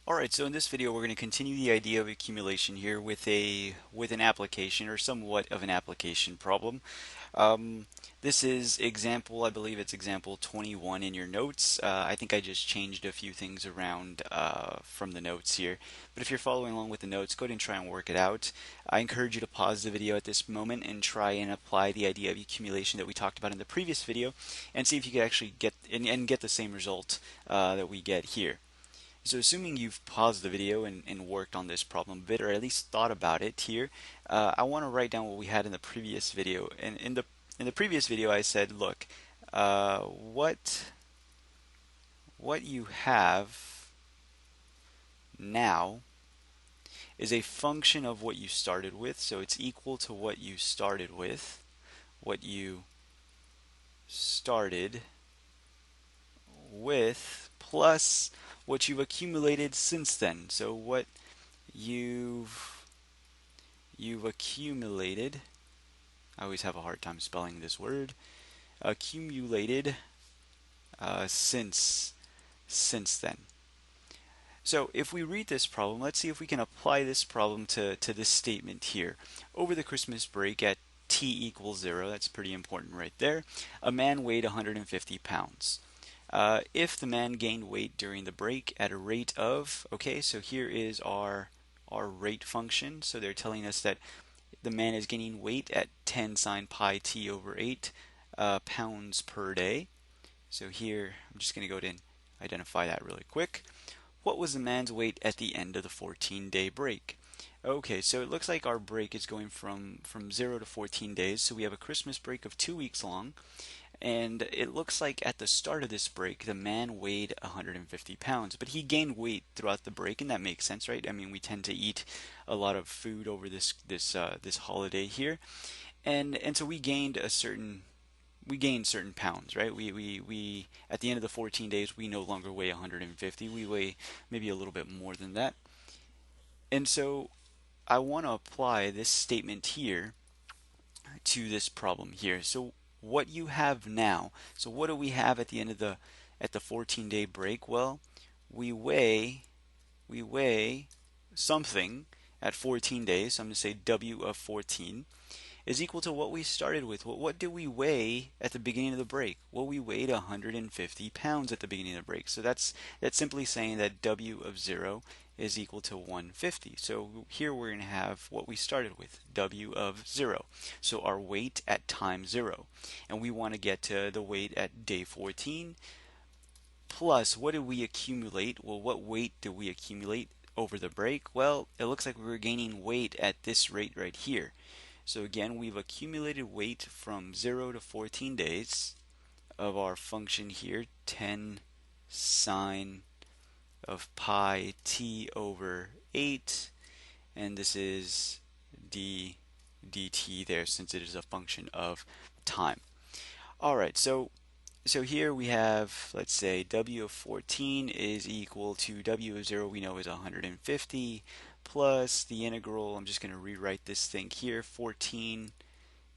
Alright, so in this video we're going to continue the idea of accumulation here with an application or somewhat of an application problem. Um, this is example, I believe it's example 21 in your notes. I think I just changed a few things around from the notes here. But if you're following along with the notes, go ahead and try and work it out. I encourage you to pause the video at this moment and try and apply the idea of accumulation that we talked about in the previous video and see if you could actually get and get the same result that we get here. So assuming you've paused the video and worked on this problem a bit, or at least thought about it here, I want to write down what we had in the previous video. And in the previous video, I said, look, what you have now is a function of what you started with, so it's equal to what you started with, what you started with, plus what you've accumulated since then. So what you've accumulated, I always have a hard time spelling this word, accumulated since then. So if we read this problem, let's see if we can apply this problem to this statement here. Over the Christmas break at t equals 0, that's pretty important right there, a man weighed 150 pounds. If the man gained weight during the break at a rate of, okay, so here is our rate function. So they're telling us that the man is gaining weight at 10 sine pi t over 8 pounds per day. So here, I'm just going to go ahead and identify that really quick. What was the man's weight at the end of the 14-day break? Okay, so it looks like our break is going from 0 to 14 days. So we have a Christmas break of 2 weeks long. And it looks like at the start of this break, the man weighed 150 pounds, but he gained weight throughout the break, and that makes sense, right? I mean, we tend to eat a lot of food over this holiday here, and so we gained certain pounds, right? We at the end of the 14 days, we no longer weigh 150. We weigh maybe a little bit more than that, and so I want to apply this statement here to this problem here. So what you have now, so what do we have at the end of the 14-day break? Well, we weigh something at 14 days. So I'm going to say W of 14 is equal to what we started with. What did we weigh at the beginning of the break? Well, we weighed 150 pounds at the beginning of the break. So that's simply saying that W of 0 is equal to 150. So here we're going to have what we started with, W of 0. So our weight at time 0. And we want to get to the weight at day 14. Plus, what did we accumulate? Well, what weight did we accumulate over the break? Well, it looks like we were gaining weight at this rate right here. So again, we've accumulated weight from 0 to 14 days of our function here, 10 sine of pi t over 8, and this is dt there since it is a function of time. Alright, so here we have, let's say, W of 14 is equal to W of 0 we know is 150 plus the integral, I'm just going to rewrite this thing here, 14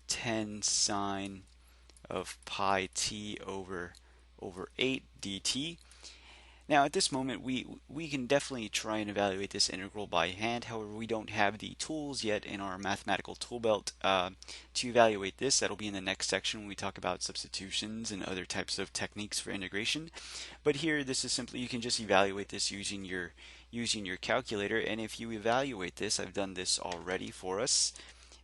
10 sine of pi t over 8 dt. Now at this moment we can definitely try and evaluate this integral by hand. However, we don't have the tools yet in our mathematical tool belt to evaluate this. That'll be in the next section when we talk about substitutions and other types of techniques for integration. But here this is simply, you can just evaluate this using your calculator, and if you evaluate this, I've done this already for us.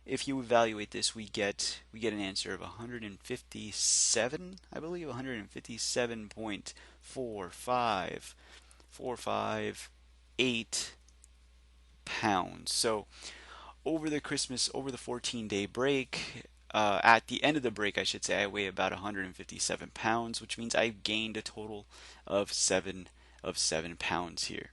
If you evaluate this, we get an answer of 157, I believe, 157.458 pounds. So over the 14-day break, at the end of the break, I should say, I weigh about 157 pounds, which means I've gained a total of 7 pounds here.